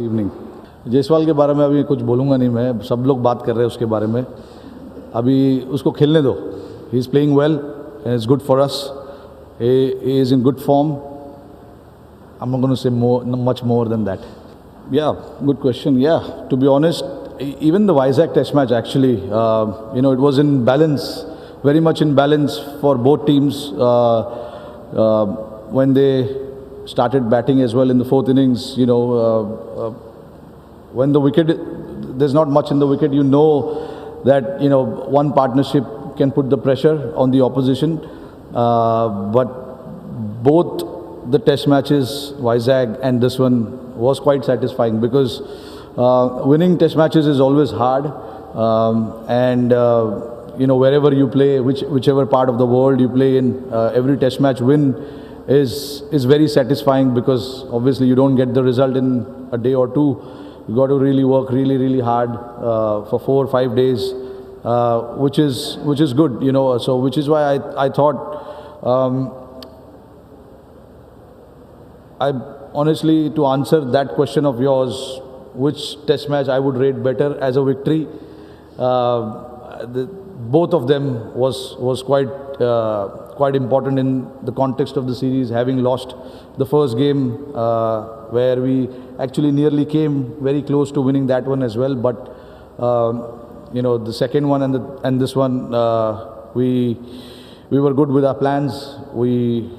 Evening Jaiswal के बारे में अभी कुछ बोलूँगा नहीं मैं, सब लोग बात कर रहे हैं उसके बारे में, अभी उसको खेलने दो. He is playing well and it's good for us. He is in good form. I'm not going to say much more than that. Yeah, good question. Yeah, to be honest, even the Vizag Test match actually, it was in balance, very much in balance for both teams. When they started batting as well in the fourth innings, when the wicket, there's not much in the wicket, that one partnership can put the pressure on the opposition. But both the test matches, Vizag and this one, was quite satisfying because winning test matches is always hard, and wherever you play, whichever part of the world you play in, every test match win is very satisfying because obviously you don't get the result in a day or two. You got to really work really hard for 4 or 5 days, which is good, so which is why I thought I honestly, to answer that question of yours, which test match I would rate better as a victory, both of them was quite important in the context of the series, having lost the first game where we actually nearly came very close to winning that one as well, but the second one and this one, we were good with our plans. We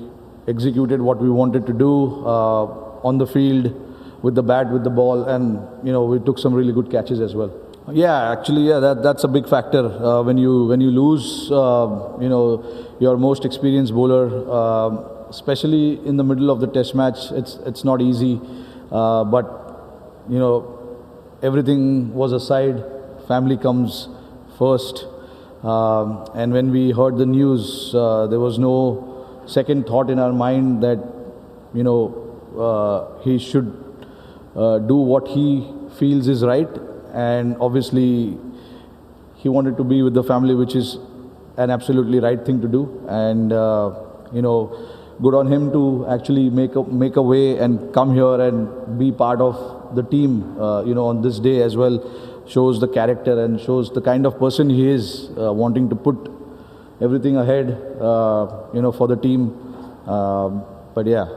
executed what we wanted to do on the field, with the bat, with the ball, and we took some really good catches as well. Yeah, actually, that's a big factor. When you lose, your most experienced bowler, especially in the middle of the test match, it's not easy. But everything was aside. Family comes first, and when we heard the news, there was no second thought in our mind that he should do what he feels is right, and obviously he wanted to be with the family, which is an absolutely right thing to do, and good on him to actually make a way and come here and be part of the team on this day as well. Shows the character and shows the kind of person he is, wanting to put everything ahead, for the team. But yeah,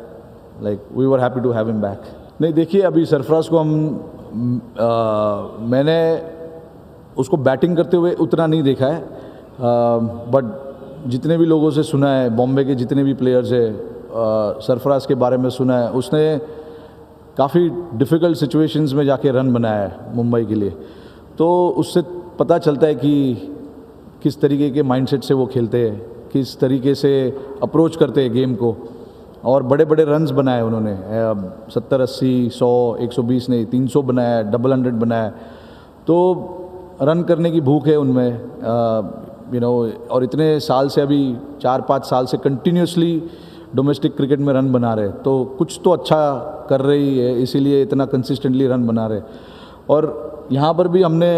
we were happy to have him back. नहीं देखिए, अभी सरफराज को मैंने उसको batting करते हुए उतना नहीं देखा है, बट जितने भी लोगों से सुना है, बॉम्बे के जितने भी प्लेयर्स हैं, सरफराज के बारे में सुना है, उसने काफ़ी डिफ़िकल्ट सिचुएशंस में जाके रन बनाया है मुंबई के लिए. तो उससे पता चलता है कि किस तरीके के माइंडसेट से वो खेलते हैं, किस तरीके से अप्रोच करते हैं गेम को, और बड़े बड़े रन्स बनाए उन्होंने, 70, 80, 100, 120 नहीं, 300 बनाया, डबल 100 बनाया. तो रन करने की भूख है उनमें, और इतने साल से, अभी 4-5 साल से कंटिन्यूसली डोमेस्टिक क्रिकेट में रन बना रहे, तो कुछ तो अच्छा कर रही है, इसीलिए इतना कंसिस्टेंटली रन बना रहे. और यहाँ पर भी हमने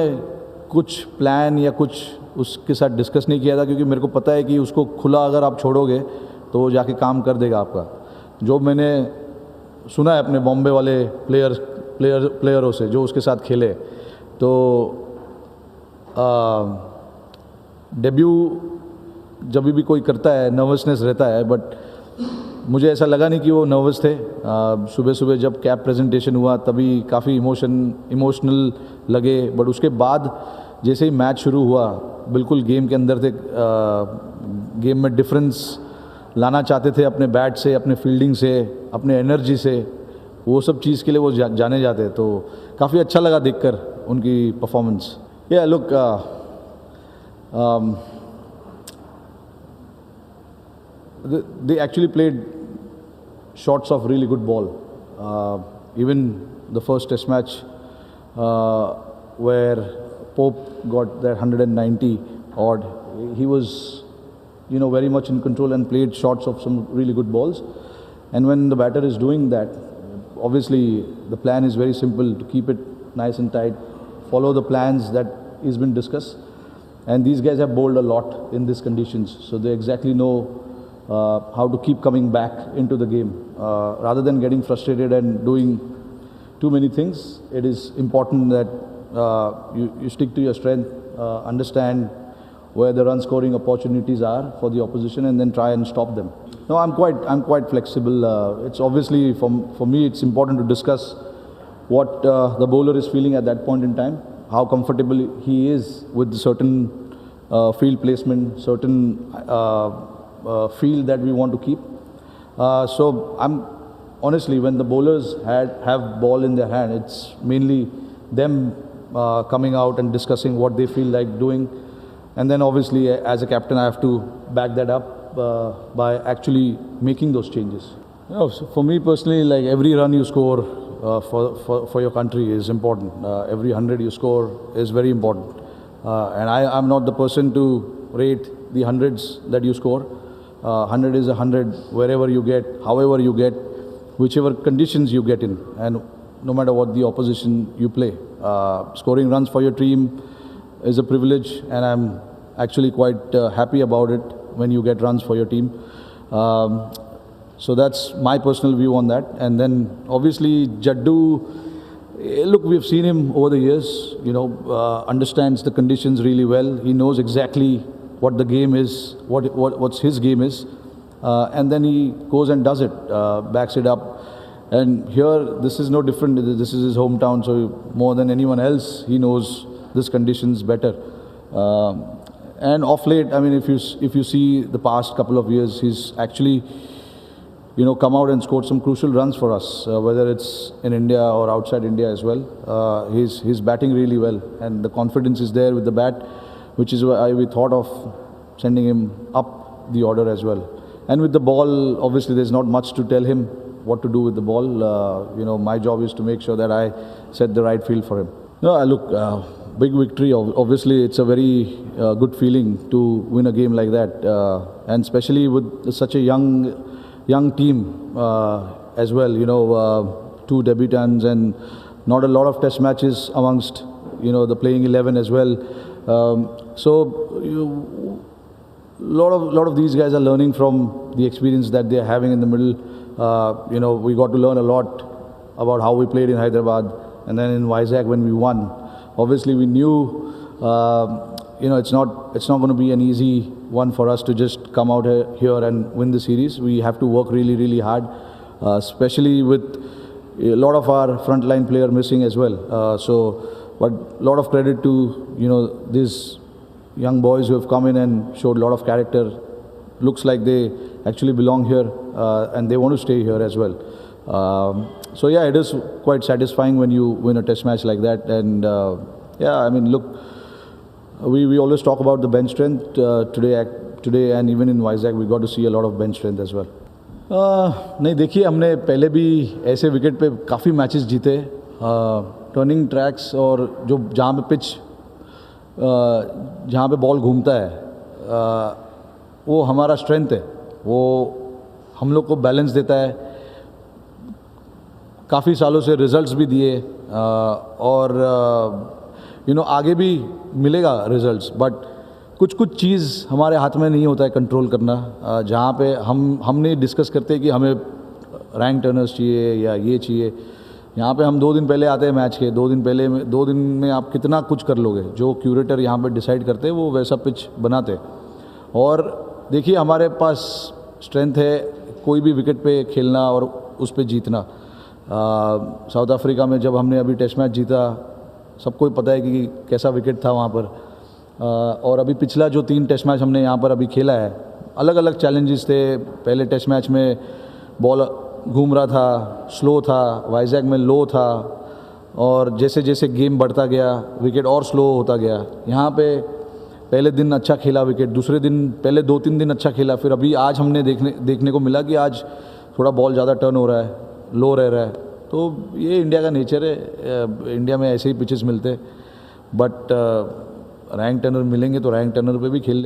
कुछ प्लान या कुछ उसके साथ डिस्कस नहीं किया था, क्योंकि मेरे को पता है कि उसको खुला अगर आप छोड़ोगे तो वो जाके काम कर देगा आपका. जो मैंने सुना है अपने बॉम्बे वाले प्लेयरों से जो उसके साथ खेले, तो डेब्यू जब भी कोई करता है नर्वसनेस रहता है, बट मुझे ऐसा लगा नहीं कि वो नर्वस थे. सुबह जब कैप प्रेजेंटेशन हुआ तभी काफ़ी इमोशनल लगे, बट उसके बाद जैसे ही मैच शुरू हुआ, बिल्कुल गेम के अंदर थे, गेम में डिफरेंस लाना चाहते थे अपने बैट से, अपने फील्डिंग से, अपने एनर्जी से, वो सब चीज़ के लिए वो जाने जाते. तो काफ़ी अच्छा लगा देखकर उनकी परफॉर्मेंस. या look, they actually played shots of really good ball. Even the first test match where Pope got that 190 odd, he was very much in control and played shots of some really good balls. And when the batter is doing that, obviously the plan is very simple, to keep it nice and tight, follow the plans that has been discussed. And these guys have bowled a lot in these conditions, so they exactly know how to keep coming back into the game, rather than getting frustrated and doing too many things. It is important that you stick to your strength, understand where the run scoring opportunities are for the opposition, and then try and stop them. No, I'm quite flexible. It's obviously for me it's important to discuss what the bowler is feeling at that point in time, how comfortable he is with certain field placement, certain field that we want to keep. So I'm honestly, when the bowlers have ball in their hand, it's mainly them coming out and discussing what they feel like doing, and then obviously as a captain I have to back that up by actually making those changes. You know, so for me personally, like every run you score for your country is important. Every 100 you score is very important, and I'm not the person to rate the hundreds that you score. 100 is 100 wherever you get, however you get, whichever conditions you get in, and no matter what the opposition you play. Scoring runs for your team is a privilege, and I'm actually quite happy about it when you get runs for your team. So that's my personal view on that. And then obviously Jaddu, look, we've seen him over the years, you know, understands the conditions really well. He knows exactly what the game is, what's his game is, and then he goes and does it, backs it up. And here, this is no different. This is his hometown, so more than anyone else, he knows these conditions better. And off late, I mean, if you see the past couple of years, he's actually, you know, come out and scored some crucial runs for us, whether it's in India or outside India as well. He's batting really well, and the confidence is there with the bat, which is why we thought of sending him up the order as well. And with the ball, obviously, there's not much to tell him what to do with the ball. You know, my job is to make sure that I set the right field for him. No, look, big victory. Obviously, it's a very good feeling to win a game like that, and especially with such a young team as well. You know, 2 debutants and not a lot of test matches amongst, you know, the playing 11 as well. So lot of these guys are learning from the experience that they are having in the middle. You know, we got to learn a lot about how we played in Hyderabad, and then in Vizag when we won. Obviously, we knew, you know, it's not going to be an easy one for us to just come out here and win the series. We have to work really, really hard, especially with a lot of our frontline player missing as well. But a lot of credit to, you know, these young boys who have come in and showed a lot of character. Looks like they actually belong here, and they want to stay here as well. So yeah, it is quite satisfying when you win a test match like that. And yeah, I mean, look, we always talk about the bench strength today, and even in Vizag we got to see a lot of bench strength as well. नहीं, देखिए, हमने पहले भी ऐसे wicket पे काफ़ी matches जीते, turning tracks और जो जहाँ पे पिच, जहाँ पे बॉल घूमता है, वो हमारा स्ट्रेंथ है. वो हम लोग को बैलेंस देता है. काफ़ी सालों से रिजल्ट्स भी दिए, और यू नो आगे भी मिलेगा रिजल्ट्स, बट कुछ चीज़ हमारे हाथ में नहीं होता है कंट्रोल करना. जहाँ पे हमने डिस्कस करते हैं कि हमें रैंक टर्नर्स चाहिए या ये चाहिए, यहाँ पे हम 2 दिन पहले आते हैं मैच के. 2 दिन में आप कितना कुछ कर लोगे. जो क्यूरेटर यहाँ पे डिसाइड करते हैं वो वैसा पिच बनाते. और देखिए, हमारे पास स्ट्रेंथ है कोई भी विकेट पे खेलना और उस पे जीतना. साउथ अफ्रीका में जब हमने अभी टेस्ट मैच जीता, सबको पता है कि कैसा विकेट था वहाँ पर. और अभी पिछला जो 3 टेस्ट मैच हमने यहाँ पर अभी खेला है, अलग अलग चैलेंजेस थे. पहले टेस्ट मैच में बॉल घूम रहा था, स्लो था, वाइजैग में लो था, और जैसे जैसे गेम बढ़ता गया विकेट और स्लो होता गया. यहाँ पे पहले दिन अच्छा खेला विकेट, दूसरे दिन पहले 2-3 दिन अच्छा खेला, फिर अभी आज हमने देखने को मिला कि आज थोड़ा बॉल ज़्यादा टर्न हो रहा है, लो रह रहा है. तो ये इंडिया का नेचर है. इंडिया में ऐसे ही पिचेस मिलते, बट रैंक टर्नर मिलेंगे तो रैंक टर्नर पे भी खेल